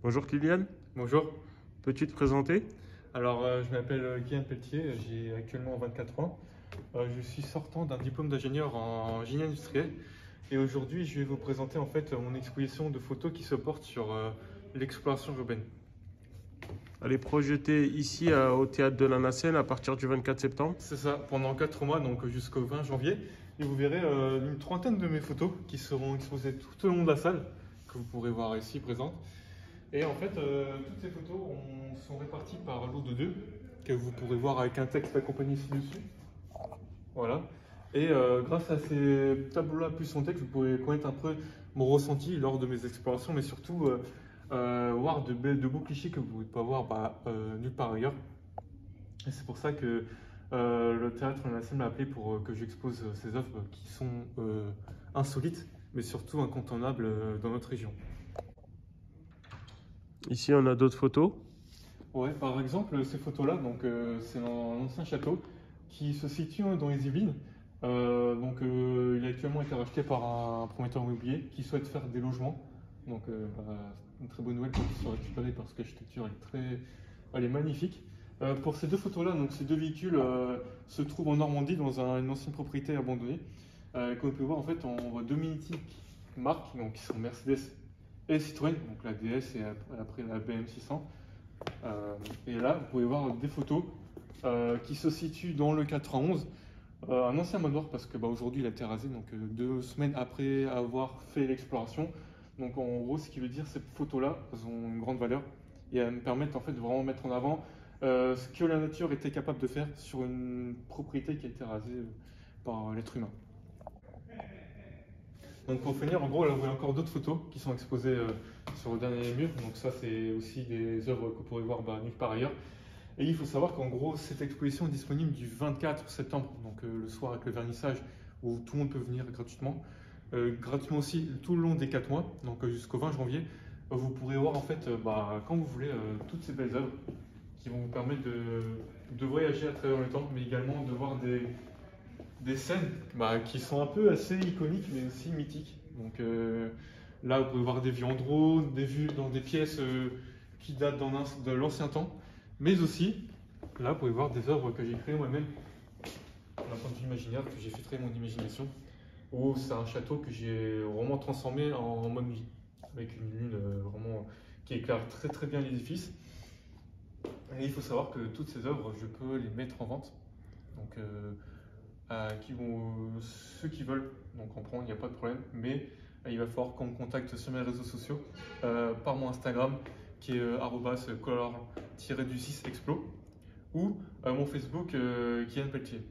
Bonjour Kylian, Bonjour, peux-tu te présenter? je m'appelle Guillaume Pelletier, j'ai actuellement 24 ans. Je suis sortant d'un diplôme d'ingénieur en génie industriel et aujourd'hui je vais vous présenter en fait mon exposition de photos qui se porte sur l'exploration urbaine. Elle est projetée ici au théâtre de la Nacelle à partir du 24 septembre. C'est ça, pendant 4 mois, donc jusqu'au 20 janvier, et vous verrez une trentaine de mes photos qui seront exposées tout au long de la salle, que vous pourrez voir ici présentes. Et en fait, toutes ces photos sont réparties par lot de deux, que vous pourrez voir avec un texte accompagné ci-dessus. Voilà. Et grâce à ces tableaux-là plus son texte, vous pouvez connaître un peu mon ressenti lors de mes explorations, mais surtout voir de beaux clichés que vous ne pouvez pas voir nulle part ailleurs. Et c'est pour ça que le théâtre national m'a appelé pour que j'expose ces œuvres qui sont insolites, mais surtout incontournables dans notre région. Ici on a d'autres photos. Ouais, par exemple, ces photos-là, c'est un ancien château qui se situe dans les Yvelines. Il a actuellement été racheté par un promoteur immobilier qui souhaite faire des logements. Une très bonne nouvelle pour qu'ils soient récupérés parce que l'architecture elle est magnifique. Pour ces deux photos-là, donc ces deux véhicules se trouvent en Normandie dans une ancienne propriété abandonnée. Comme vous pouvez voir, en fait, on voit deux mythiques marques, donc qui sont Mercedes et Citroën, donc la DS et après la BM 600. Et là, vous pouvez voir des photos qui se situent dans le 91, un ancien manoir parce que aujourd'hui il a été rasé, donc 2 semaines après avoir fait l'exploration. Donc en gros, ce qui veut dire, ces photos-là, elles ont une grande valeur et elles me permettent en fait de vraiment mettre en avant ce que la nature était capable de faire sur une propriété qui a été rasée par l'être humain. Donc pour finir, en gros, là vous voyez encore d'autres photos qui sont exposées sur le dernier mur. Donc ça, c'est aussi des œuvres que vous pourrez voir nulle part ailleurs. Et il faut savoir qu'en gros, cette exposition est disponible du 24 septembre, donc le soir avec le vernissage, où tout le monde peut venir gratuitement. Gratuitement aussi tout le long des 4 mois, donc jusqu'au 20 janvier. Vous pourrez voir en fait, quand vous voulez, toutes ces belles œuvres qui vont vous permettre de voyager à travers le temps, mais également de voir des scènes qui sont un peu assez iconiques, mais aussi mythiques. Là, vous pouvez voir des vues en drone, des vues dans des pièces qui datent de l'ancien temps. Mais aussi, là, vous pouvez voir des œuvres que j'ai créées moi-même, d'un point de vue imaginaire, que j'ai fait très mon imagination, où c'est un château que j'ai vraiment transformé en mode nuit, avec une lune vraiment qui éclaire très très bien l'édifice. Et il faut savoir que toutes ces œuvres, je peux les mettre en vente. Donc, ceux qui veulent donc en prendre, il n'y a pas de problème. Mais il va falloir qu'on me contacte sur mes réseaux sociaux, par mon Instagram, qui est color-du6explo, ou mon Facebook, Kylian Pelletier.